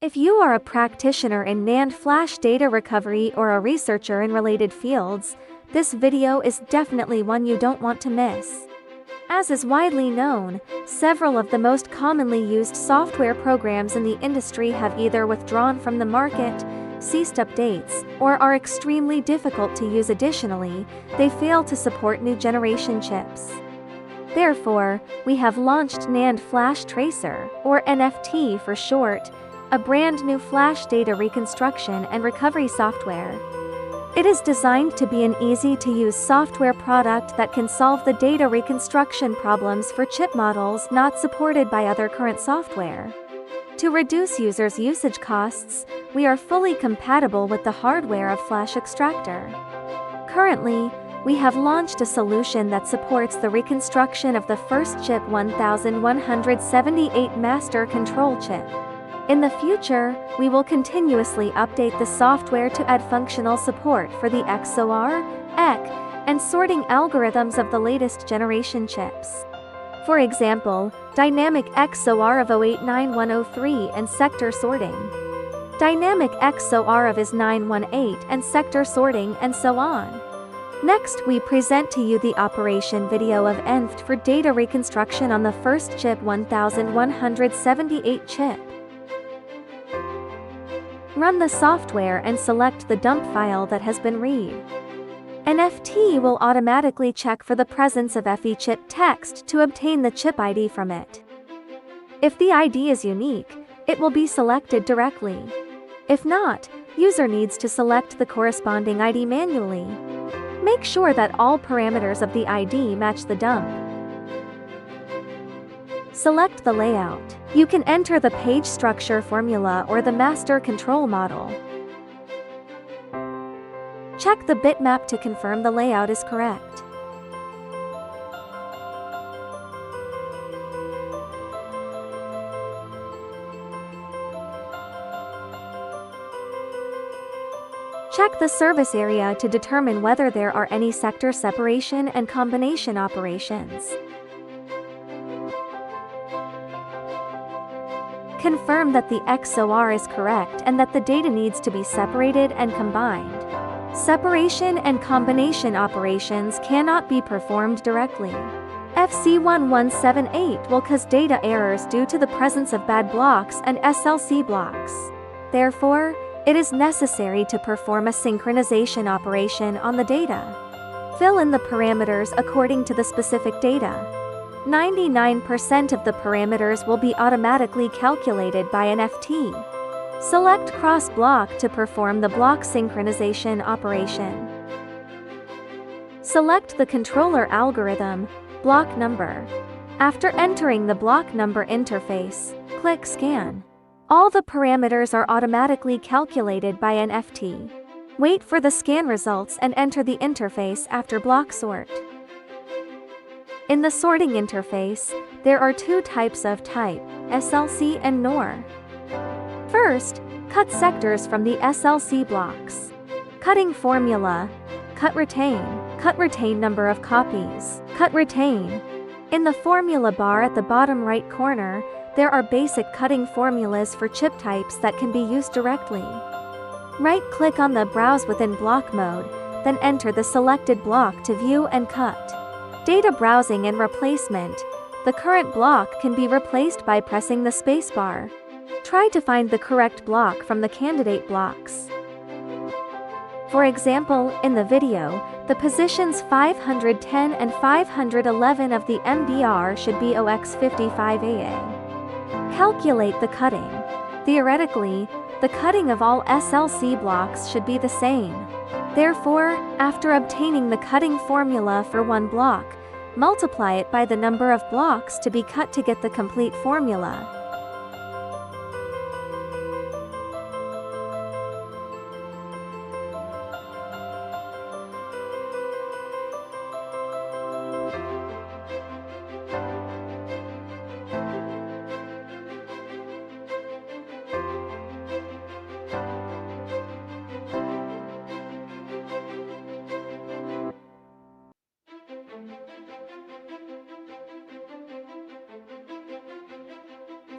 If you are a practitioner in NAND flash data recovery or a researcher in related fields, this video is definitely one you don't want to miss. As is widely known, several of the most commonly used software programs in the industry have either withdrawn from the market, ceased updates, or are extremely difficult to use. Additionally, they fail to support new generation chips. Therefore, we have launched Nand Flash Tracer, or NFT for short, a brand new flash data reconstruction and recovery software. It is designed to be an easy-to-use software product that can solve the data reconstruction problems for chip models not supported by other current software. To reduce users' usage costs, we are fully compatible with the hardware of Flash Extractor. Currently, we have launched a solution that supports the reconstruction of the first chip 1178 master control chip. In the future, we will continuously update the software to add functional support for the XOR, EC, and sorting algorithms of the latest generation chips. For example, dynamic XOR of AU89103 and sector sorting, dynamic XOR of IS918 and sector sorting, and so on. Next, we present to you the operation video of ENVT for data reconstruction on the first chip 1178 chip. Run the software and select the dump file that has been read. NFT will automatically check for the presence of FE chip text to obtain the chip ID from it. If the ID is unique, it will be selected directly. If not, user needs to select the corresponding ID manually. Make sure that all parameters of the ID match the dump. Select the layout. You can enter the page structure formula or the master control model. Check the bitmap to confirm the layout is correct. Check the service area to determine whether there are any sector separation and combination operations. Confirm that the XOR is correct and that the data needs to be separated and combined. Separation and combination operations cannot be performed directly. FC1178 will cause data errors due to the presence of bad blocks and SLC blocks. Therefore, it is necessary to perform a synchronization operation on the data. Fill in the parameters according to the specific data. 99% of the parameters will be automatically calculated by an FT. Select cross block to perform the block synchronization operation. Select the controller algorithm, block number. After entering the block number interface, click Scan. All the parameters are automatically calculated by an FT. Wait for the scan results and enter the interface after block sort. In the sorting interface, there are two types of type, SLC and NOR. First, cut sectors from the SLC blocks. Cutting formula, cut retain number of copies, cut retain. In the formula bar at the bottom right corner, there are basic cutting formulas for chip types that can be used directly. Right-click on the Browse within block mode, then enter the selected block to view and cut. Data browsing and replacement. The current block can be replaced by pressing the spacebar. Try to find the correct block from the candidate blocks. For example, in the video, the positions 510 and 511 of the MBR should be OX55AA. Calculate the cutting. Theoretically, the cutting of all SLC blocks should be the same. Therefore, after obtaining the cutting formula for one block, multiply it by the number of blocks to be cut to get the complete formula.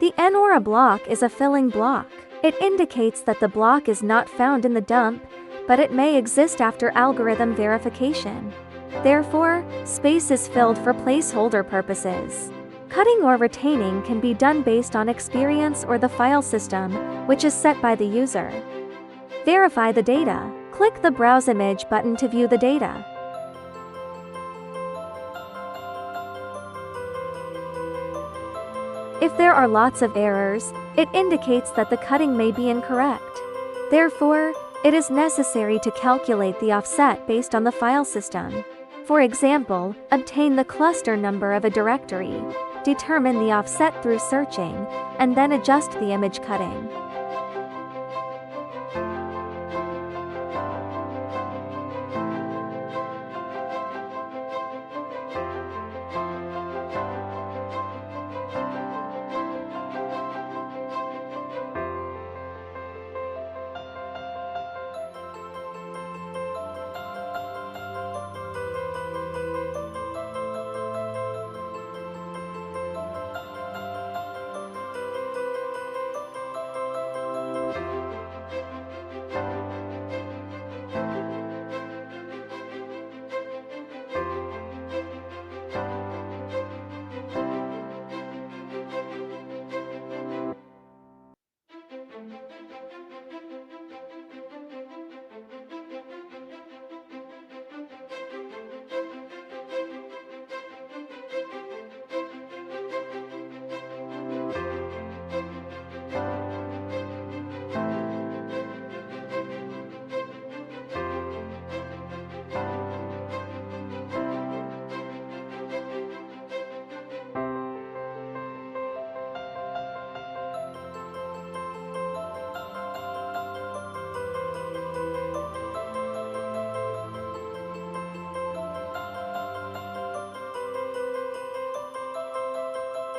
The NOR block is a filling block. It indicates that the block is not found in the dump, but it may exist after algorithm verification. Therefore, space is filled for placeholder purposes. Cutting or retaining can be done based on experience or the file system, which is set by the user. Verify the data. Click the Browse Image button to view the data. If there are lots of errors, it indicates that the cutting may be incorrect. Therefore, it is necessary to calculate the offset based on the file system. For example, obtain the cluster number of a directory, determine the offset through searching, and then adjust the image cutting.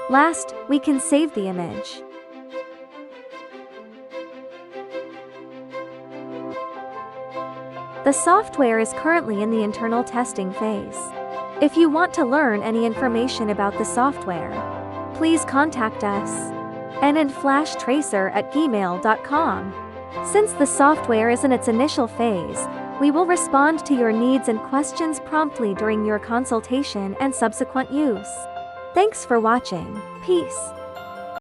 Last, we can save the image. The software is currently in the internal testing phase. If you want to learn any information about the software, please contact us. Nand Flash Tracer at gmail.com. Since the software is in its initial phase, we will respond to your needs and questions promptly during your consultation and subsequent use. Thanks for watching. Peace.